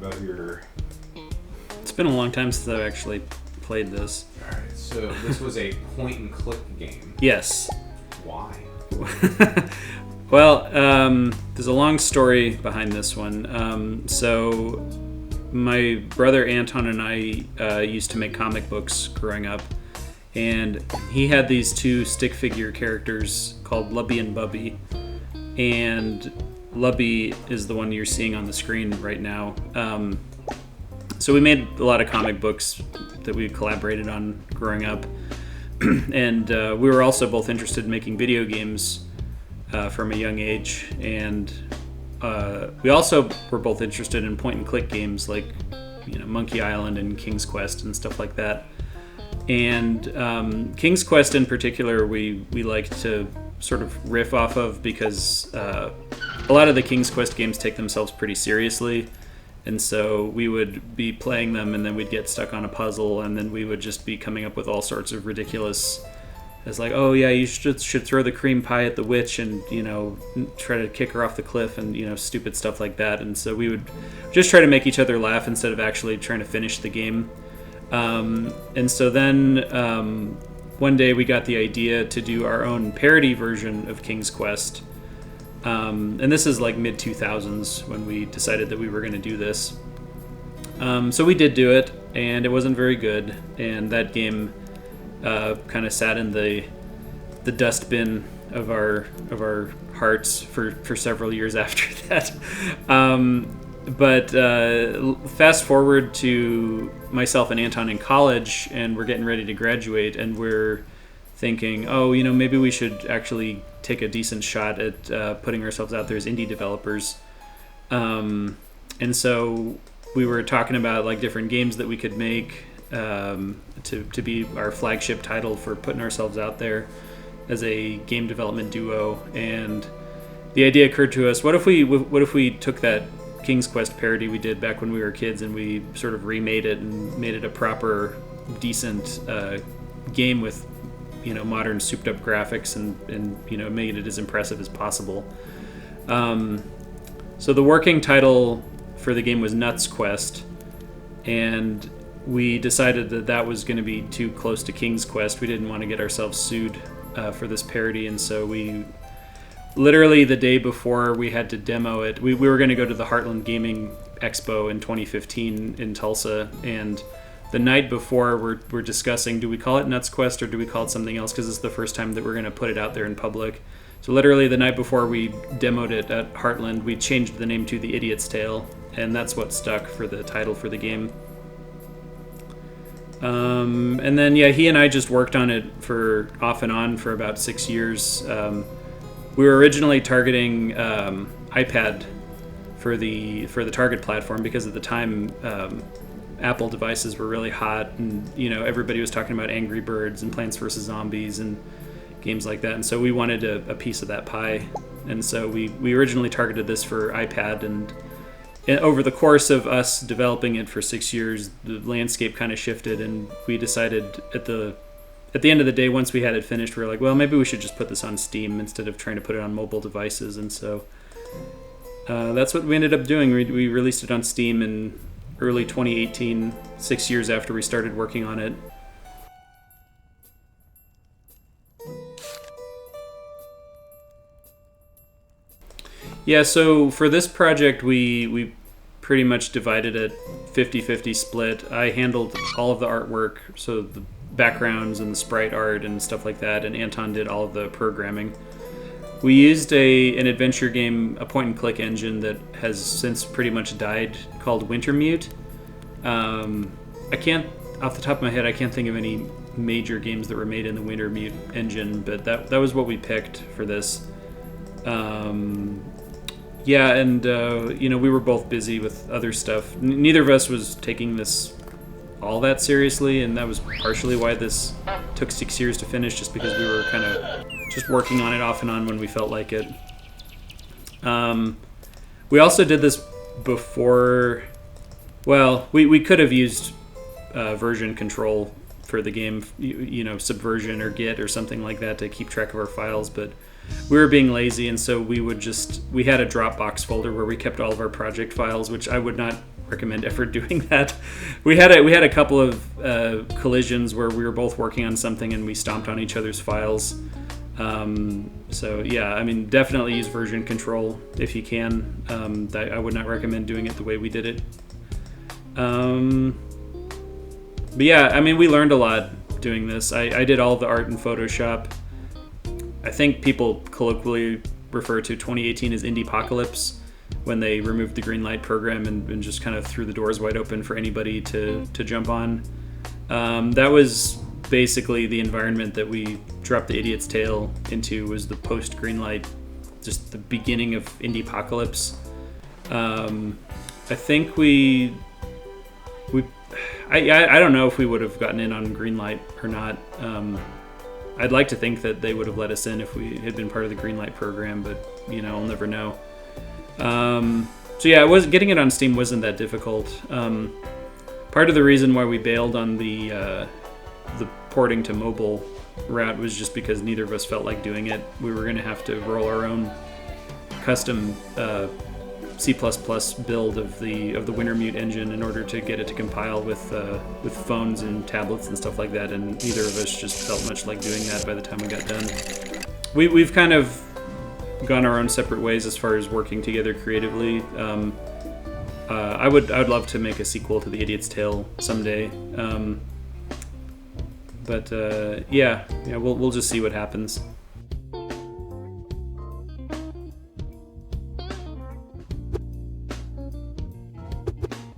about your... It's been a long time since I've actually played this. Alright, so this was a point-and-click game. Yes. Why? Well, there's a long story behind this one. So my brother Anton and I used to make comic books growing up, and he had these two stick figure characters called Lubby and Bubby, and Lubby is the one you're seeing on the screen right now. So we made a lot of comic books that we collaborated on growing up, and we were also both interested in making video games from a young age, and we also were both interested in point-and-click games like, Monkey Island and King's Quest and stuff like that. And King's Quest in particular, we like to sort of riff off of because a lot of the King's Quest games take themselves pretty seriously. And so we would be playing them, and then we'd get stuck on a puzzle, and then we would just be coming up with all sorts of ridiculous, as like, oh yeah, you should throw the cream pie at the witch, and try to kick her off the cliff, and stupid stuff like that. And so we would just try to make each other laugh instead of actually trying to finish the game. And so then one day we got the idea to do our own parody version of King's Quest. And this is like mid-2000s when we decided that we were going to do this. So we did do it, and it wasn't very good. And that game kind of sat in the dustbin of our hearts for several years after that. But fast forward to myself and Anton in college, and we're getting ready to graduate, and we're thinking, maybe we should actually take a decent shot at putting ourselves out there as indie developers. And so we were talking about like different games that we could make to be our flagship title for putting ourselves out there as a game development duo. And the idea occurred to us: what if we took that King's Quest parody we did back when we were kids, and we sort of remade it and made it a proper, decent game with modern souped up graphics and made it as impressive as possible. So the working title for the game was Nuts Quest, and we decided that was going to be too close to King's Quest. We didn't want to get ourselves sued for this parody, and so we literally the day before we had to demo it, we were going to go to the Heartland Gaming Expo in 2015 in Tulsa, and the night before we're discussing, do we call it Nuts Quest or do we call it something else, because it's the first time that we're going to put it out there in public. So literally the night before we demoed it at Heartland, we changed the name to The Idiot's Tale, and that's what stuck for the title for the game. And then he and I just worked on it for off and on for about 6 years. We were originally targeting iPad for the target platform, because at the time Apple devices were really hot, and everybody was talking about Angry Birds and Plants vs. Zombies and games like that, and so we wanted a piece of that pie. And so we originally targeted this for iPad, and over the course of us developing it for 6 years, the landscape kind of shifted, and we decided at the end of the day, once we had it finished, we were like, well, maybe we should just put this on Steam instead of trying to put it on mobile devices. And so that's what we ended up doing. We released it on Steam in early 2018, 6 years after we started working on it. Yeah, so for this project, we pretty much divided it 50-50 split. I handled all of the artwork, so the backgrounds and the sprite art and stuff like that, and Anton did all of the programming. We used an adventure game, a point-and-click engine that has since pretty much died, called Wintermute. I can't, off the top of my head, I can't think of any major games that were made in the Wintermute engine, but that was what we picked for this. We were both busy with other stuff. Neither of us was taking this all that seriously, and that was partially why this took 6 years to finish, just because we were kind of just working on it off and on when we felt like it. We also did this before. Well, we could have used version control for the game, Subversion or Git or something like that to keep track of our files, but we were being lazy, and so we had a Dropbox folder where we kept all of our project files, which I would not recommend ever doing that. We had a couple of collisions where we were both working on something and we stomped on each other's files. So yeah, I mean, definitely use version control if you can. I would not recommend doing it the way we did it. But yeah, I mean, we learned a lot doing this. I did all the art in Photoshop. I think people colloquially refer to 2018 as Indiepocalypse, when they removed the Greenlight program and just kind of threw the doors wide open for anybody to jump on. That was basically the environment that we dropped the Idiot's Tale into, was the post Greenlight, just the beginning of Indiepocalypse. I think I don't know if we would have gotten in on Greenlight or not. I'd like to think that they would have let us in if we had been part of the Greenlight program, but I'll never know. So yeah, getting it on Steam wasn't that difficult. Part of the reason why we bailed on the porting to mobile route was just because neither of us felt like doing it. We were going to have to roll our own custom C++ build of the Wintermute engine in order to get it to compile with phones and tablets and stuff like that, and neither of us just felt much like doing that by the time we got done. We've kind of gone our own separate ways as far as working together creatively. I would love to make a sequel to The Idiot's Tale someday. But yeah, we'll just see what happens.